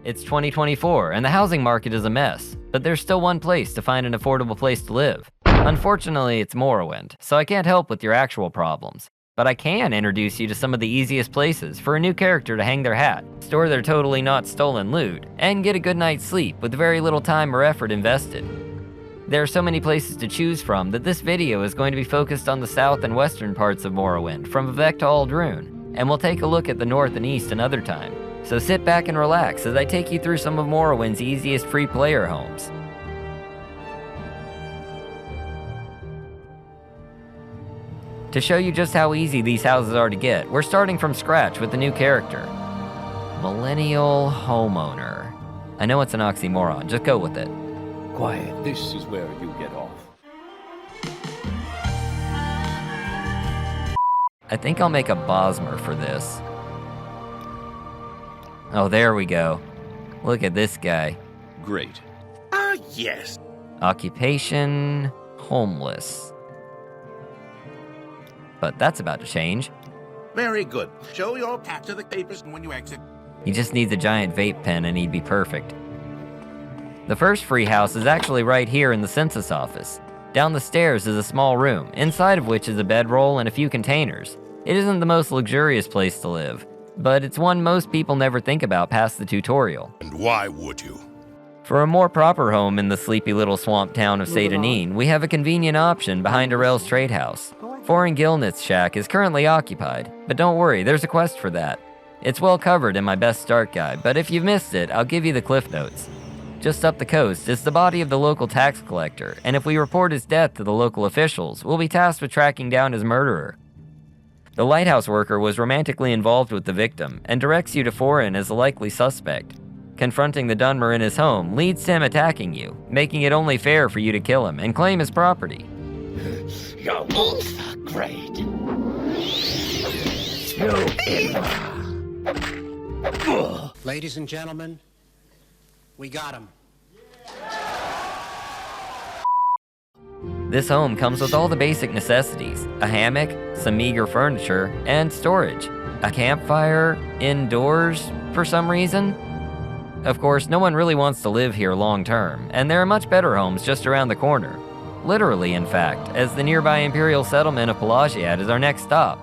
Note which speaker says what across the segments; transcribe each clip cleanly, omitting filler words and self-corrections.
Speaker 1: It's 2024 and the housing market is a mess, but there's still one place to find an affordable place to live. Unfortunately, it's Morrowind, so I can't help with your actual problems. But I can introduce you to some of the easiest places for a new character to hang their hat, store their totally not stolen loot, and get a good night's sleep with very little time or effort invested. There are so many places to choose from that this video is going to be focused on the south and western parts of Morrowind, from Vivec to Ald-ruhn, and we'll take a look at the north and east another time. So sit back and relax as I take you through some of Morrowind's easiest free player homes. To show you just how easy these houses are to get, we're starting from scratch with a new character. Millennial homeowner. I know it's an oxymoron, just go with it.
Speaker 2: Quiet, this is where you get off.
Speaker 1: I think I'll make a Bosmer for this. Oh, there we go. Look at this guy.
Speaker 2: Great.
Speaker 3: Yes.
Speaker 1: Occupation, homeless. But that's about to change.
Speaker 3: Very good. Show your pack to the papers when you exit.
Speaker 1: He just needs a giant vape pen and he'd be perfect. The first free house is actually right here in the census office. Down the stairs is a small room, inside of which is a bedroll and a few containers. It isn't the most luxurious place to live, but it's one most people never think about past the tutorial.
Speaker 4: And why would you?
Speaker 1: For a more proper home in the sleepy little swamp town of Seyda, Neen, we have a convenient option behind Arel's trade house. Foreign Gilnith's shack is currently occupied, but don't worry, there's a quest for that. It's well covered in my best start guide, but if you've missed it, I'll give you the cliff notes. Just up the coast is the body of the local tax collector, and if we report his death to the local officials, we'll be tasked with tracking down his murderer. The lighthouse worker was romantically involved with the victim and directs you to Foreign as a likely suspect. Confronting the Dunmer in his home leads to him attacking you, making it only fair for you to kill him and claim his property.
Speaker 2: You're both are great.
Speaker 5: Ladies and gentlemen, we got him.
Speaker 1: This home comes with all the basic necessities: a hammock, some meager furniture, and storage. A campfire indoors for some reason. Of course, no one really wants to live here long term, and there are much better homes just around the corner. Literally, in fact, as the nearby imperial settlement of Pelagiad is our next stop.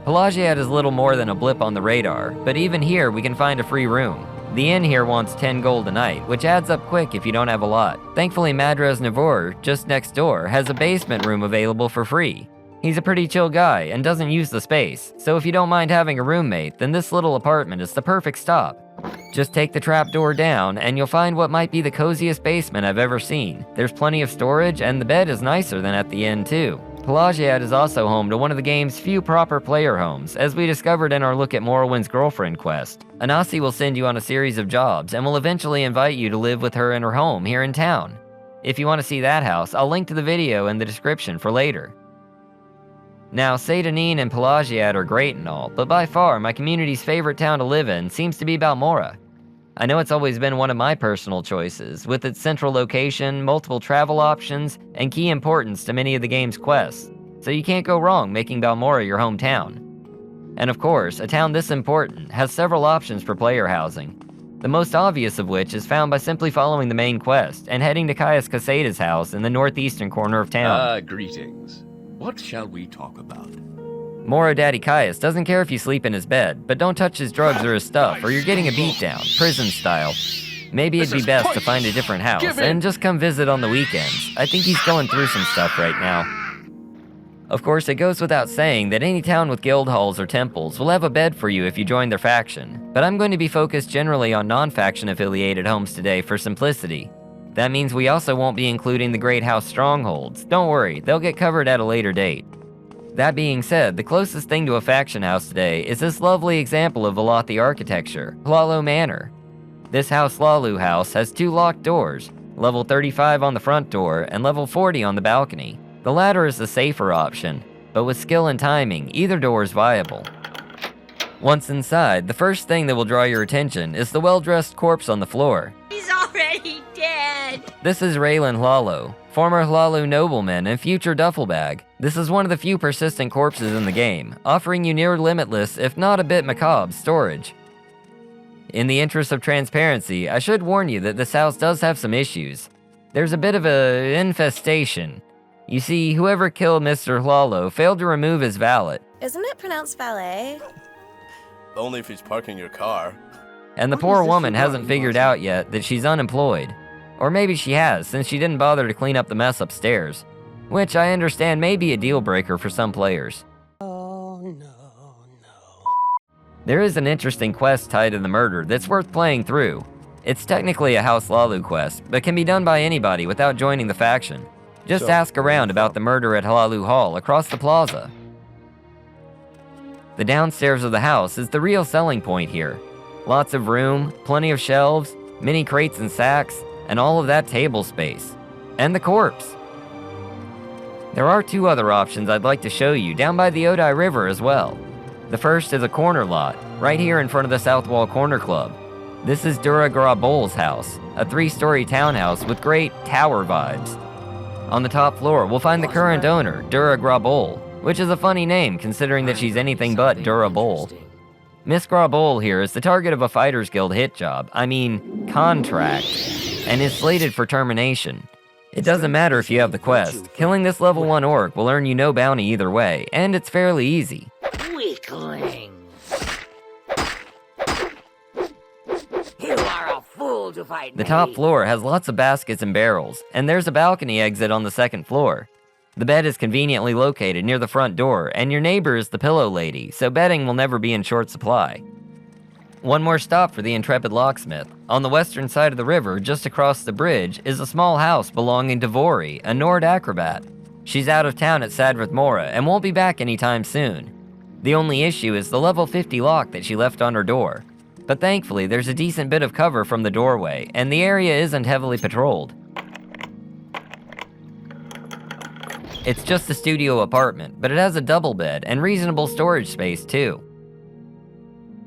Speaker 1: Pelagiad is little more than a blip on the radar, but even here we can find a free room. The inn here wants 10 gold a night, which adds up quick if you don't have a lot. Thankfully, Madres Navor, just next door, has a basement room available for free. He's a pretty chill guy and doesn't use the space, so if you don't mind having a roommate, then this little apartment is the perfect stop. Just take the trapdoor down and you'll find what might be the coziest basement I've ever seen. There's plenty of storage and the bed is nicer than at the inn too. Pelagiad is also home to one of the game's few proper player homes, as we discovered in our look at Morrowind's girlfriend quest. Anasi will send you on a series of jobs and will eventually invite you to live with her in her home here in town. If you want to see that house, I'll link to the video in the description for later. Now, Seyda, Neen, and Pelagiad are great and all, but by far my community's favorite town to live in seems to be Balmora. I know it's always been one of my personal choices, with its central location, multiple travel options, and key importance to many of the game's quests, so you can't go wrong making Balmora your hometown. And of course, a town this important has several options for player housing, the most obvious of which is found by simply following the main quest and heading to Caius Caseta's house in the northeastern corner of town.
Speaker 2: Greetings. What shall we talk about?
Speaker 1: Moro Daddy Caius doesn't care if you sleep in his bed, but don't touch his drugs or his stuff, or you're getting a beatdown, prison style. Maybe it'd be best to find a different house, and just come visit on the weekends. I think he's going through some stuff right now. Of course, it goes without saying that any town with guild halls or temples will have a bed for you if you join their faction, but I'm going to be focused generally on non-faction affiliated homes today for simplicity. That means we also won't be including the Great House strongholds. Don't worry, they'll get covered at a later date. That being said, the closest thing to a faction house today is this lovely example of Velothi architecture, Hlahlo Manor. This house, Ald-ruhn House, has 2 locked doors, level 35 on the front door and level 40 on the balcony. The latter is the safer option, but with skill and timing, either door is viable. Once inside, the first thing that will draw your attention is the well-dressed corpse on the floor.
Speaker 6: He's already dead!
Speaker 1: This is Raylan Hlahlo, former Hlahlo nobleman and future duffel bag. This is one of the few persistent corpses in the game, offering you near limitless, if not a bit macabre, storage. in the interest of transparency, I should warn you that this house does have some issues. There's a bit of a infestation. You see, whoever killed Mr. Lalo failed to remove his valet.
Speaker 4: Isn't it pronounced valet?
Speaker 7: Only if he's parking your car.
Speaker 1: And the poor woman hasn't figured out yet that she's unemployed. Or maybe she has, since she didn't bother to clean up the mess upstairs. Which I understand may be a deal breaker for some players.
Speaker 5: Oh, no.
Speaker 1: There is an interesting quest tied to the murder that's worth playing through. It's technically a House Lalu quest, but can be done by anybody without joining the faction. Just ask around about the murder at Lalu Hall across the plaza. The downstairs of the house is the real selling point here. Lots of room, plenty of shelves, many crates and sacks, and all of that table space. And the corpse. There are two other options I'd like to show you down by the Odai River as well. The first is a corner lot, right here in front of the Southwall Corner Club. This is Dura Grabol's house, a 3-story townhouse with great tower vibes. On the top floor, we'll find the current owner, Dura Grabol, which is a funny name considering that she's anything but durable. Miss Grabol here is the target of a Fighters Guild hit job, contract, and is slated for termination. It doesn't matter if you have the quest, killing this level 1 orc will earn you no bounty either way, and it's fairly easy.
Speaker 6: Weakling. You are a fool to fight me.
Speaker 1: The top floor has lots of baskets and barrels, and there's a balcony exit on the second floor. The bed is conveniently located near the front door, and your neighbor is the pillow lady, so bedding will never be in short supply. One more stop for the intrepid locksmith. On the western side of the river, just across the bridge, is a small house belonging to Vori, a Nord acrobat. She's out of town at Sadrith Mora and won't be back anytime soon. The only issue is the level 50 lock that she left on her door. But thankfully, there's a decent bit of cover from the doorway, and the area isn't heavily patrolled. It's just a studio apartment, but it has a double bed and reasonable storage space too.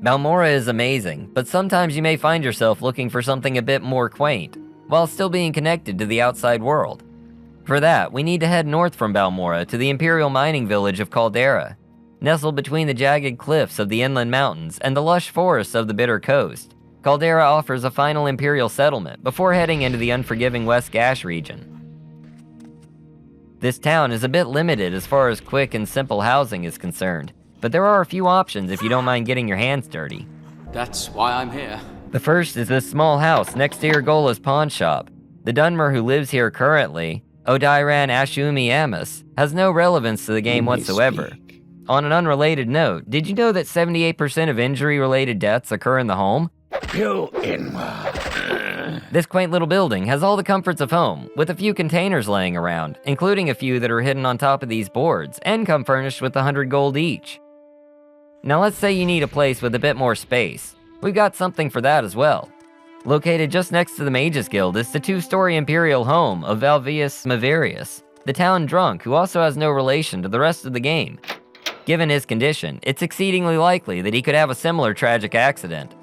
Speaker 1: Balmora is amazing, but sometimes you may find yourself looking for something a bit more quaint, while still being connected to the outside world. For that, we need to head north from Balmora to the imperial mining village of Caldera. Nestled between the jagged cliffs of the inland mountains and the lush forests of the Bitter Coast, Caldera offers a final imperial settlement before heading into the unforgiving West Gash region. This town is a bit limited as far as quick and simple housing is concerned, but there are a few options if you don't mind getting your hands dirty.
Speaker 8: That's why I'm here.
Speaker 1: The first is this small house next to Irgola's pawn shop. The Dunmer who lives here currently, Odairan Ashumi Amos, has no relevance to the game whatsoever. On an unrelated note, did you know that 78% of injury-related deaths occur in the home? This quaint little building has all the comforts of home, with a few containers laying around, including a few that are hidden on top of these boards, and come furnished with 100 gold each. Now let's say you need a place with a bit more space. We've got something for that as well. Located just next to the Mages Guild is the 2-story imperial home of Valvius Maverius, the town drunk who also has no relation to the rest of the game. Given his condition, it's exceedingly likely that he could have a similar tragic accident.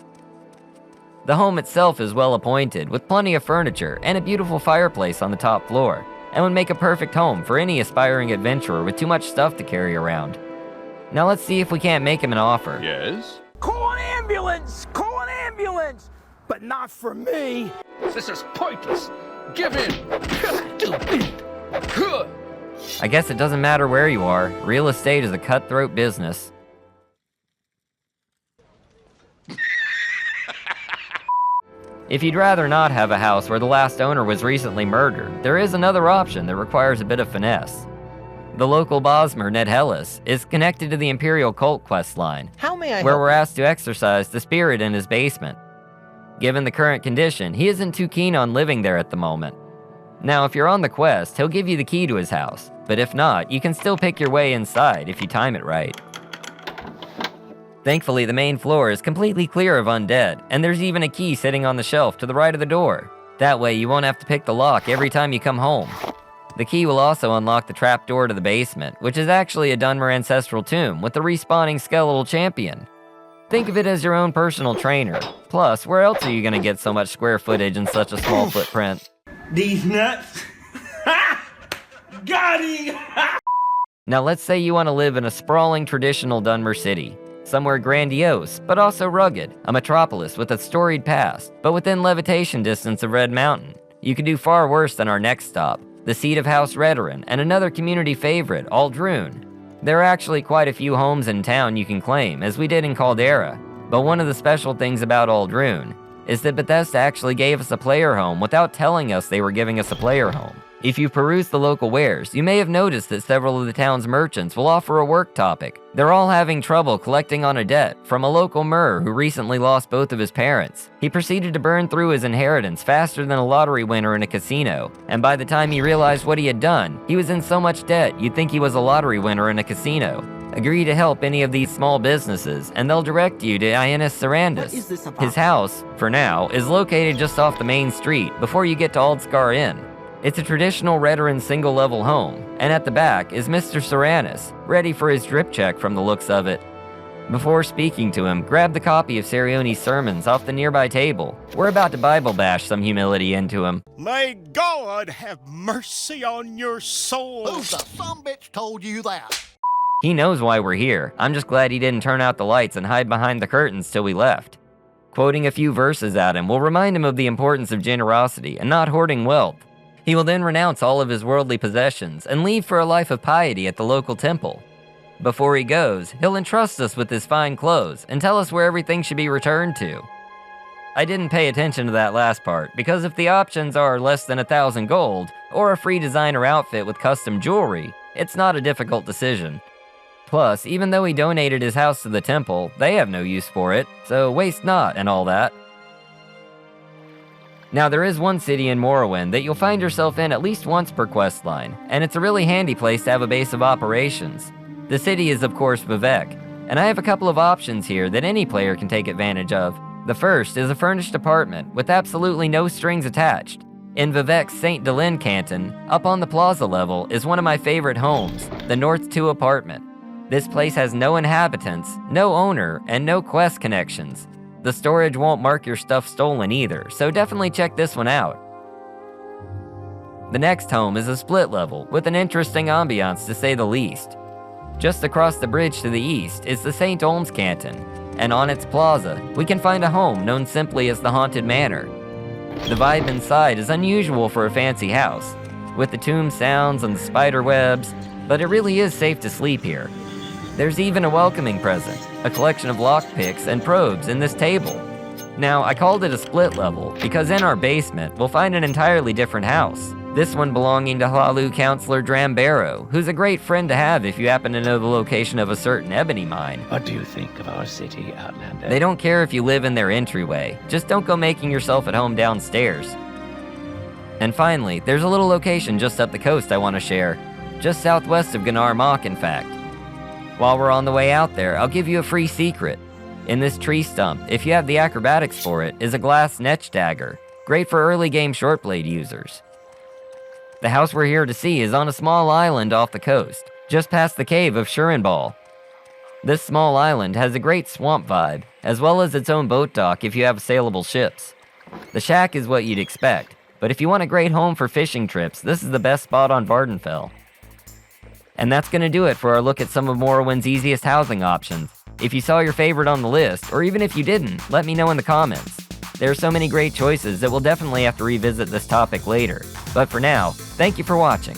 Speaker 1: The home itself is well appointed, with plenty of furniture and a beautiful fireplace on the top floor, and would make a perfect home for any aspiring adventurer with too much stuff to carry around. Now let's see if we can't make him an offer.
Speaker 2: Yes?
Speaker 9: Call an ambulance! Call an ambulance! But not for me!
Speaker 2: This is pointless. Give in.
Speaker 1: I guess it doesn't matter where you are. Real estate is a cutthroat business. If you'd rather not have a house where the last owner was recently murdered, there is another option that requires a bit of finesse. The local Bosmer, Ned Hellas, is connected to the Imperial Cult quest line, where we're asked to exorcise the spirit in his basement. Given the current condition, he isn't too keen on living there at the moment. Now, if you're on the quest, he'll give you the key to his house, but if not, you can still pick your way inside if you time it right. Thankfully, the main floor is completely clear of undead, and there's even a key sitting on the shelf to the right of the door. That way, you won't have to pick the lock every time you come home. The key will also unlock the trapdoor to the basement, which is actually a Dunmer ancestral tomb with the respawning skeletal champion. Think of it as your own personal trainer. Plus, where else are you gonna get so much square footage in such a small footprint?
Speaker 9: These nuts? Got him!
Speaker 1: Now let's say you want to live in a sprawling traditional Dunmer city. somewhere grandiose, but also rugged, a metropolis with a storied past, but within levitation distance of Red Mountain. You could do far worse than our next stop, the seat of House Redoran and another community favorite, Ald-ruhn. There are actually quite a few homes in town you can claim, as we did in Caldera, but one of the special things about Ald-ruhn is that Bethesda actually gave us a player home without telling us they were giving us a player home. If you peruse the local wares, you may have noticed that several of the town's merchants will offer a work topic. They're all having trouble collecting on a debt from a local Murr who recently lost both of his parents. He proceeded to burn through his inheritance faster than a lottery winner in a casino, and by the time he realized what he had done, he was in so much debt you'd think he was a lottery winner in a casino. Agree to help any of these small businesses, and they'll direct you to Ionis Sarandis. His house, for now, is located just off the main street before you get to Aldskar Inn. It's a traditional Redoran single-level home, and at the back is Mr. Sarandis, ready for his drip check from the looks of it. Before speaking to him, grab the copy of Sarioni's sermons off the nearby table. We're about to Bible bash some humility into him.
Speaker 10: May God have mercy on your soul.
Speaker 3: Who the sumbitch told you that?
Speaker 1: He knows why we're here. I'm just glad he didn't turn out the lights and hide behind the curtains till we left. Quoting a few verses at him will remind him of the importance of generosity and not hoarding wealth. He will then renounce all of his worldly possessions and leave for a life of piety at the local temple. Before he goes, he'll entrust us with his fine clothes and tell us where everything should be returned to. I didn't pay attention to that last part, because if the options are less than 1,000 gold, or a free designer outfit with custom jewelry, it's not a difficult decision. Plus, even though he donated his house to the temple, they have no use for it, so waste not and all that. Now, there is one city in Morrowind that you'll find yourself in at least once per questline, and it's a really handy place to have a base of operations. The city is, of course, Vivec, and I have a couple of options here that any player can take advantage of. The first is a furnished apartment with absolutely no strings attached. In Vivec's St. Delin canton, up on the plaza level, is one of my favorite homes, the North 2 apartment. This place has no inhabitants, no owner, and no quest connections. The storage won't mark your stuff stolen either, so definitely check this one out. The next home is a split level, with an interesting ambiance to say the least. Just across the bridge to the east is the St. Olms Canton, and on its plaza, we can find a home known simply as the Haunted Manor. The vibe inside is unusual for a fancy house, with the tomb sounds and the spider webs, but it really is safe to sleep here. There's even a welcoming present, a collection of lockpicks and probes in this table. Now, I called it a split level because in our basement, we'll find an entirely different house. This one belonging to Hlalu Counselor Drambaro, who's a great friend to have if you happen to know the location of a certain ebony mine.
Speaker 2: What do you think of our city, Outlander?
Speaker 1: They don't care if you live in their entryway, just don't go making yourself at home downstairs. And finally, there's a little location just up the coast I want to share, just southwest of Gnar Mach, in fact. While we're on the way out there, I'll give you a free secret. In this tree stump, if you have the acrobatics for it, is a glass netch dagger, great for early game shortblade users. The house we're here to see is on a small island off the coast, just past the cave of Shurenbal. This small island has a great swamp vibe, as well as its own boat dock if you have saleable ships. The shack is what you'd expect, but if you want a great home for fishing trips, this is the best spot on Vardenfell. And that's going to do it for our look at some of Morrowind's easiest housing options. If you saw your favorite on the list, or even if you didn't, let me know in the comments. There are so many great choices that we'll definitely have to revisit this topic later. But for now, thank you for watching.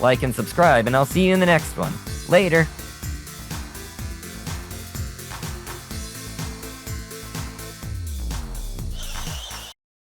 Speaker 1: Like and subscribe, and I'll see you in the next one. Later!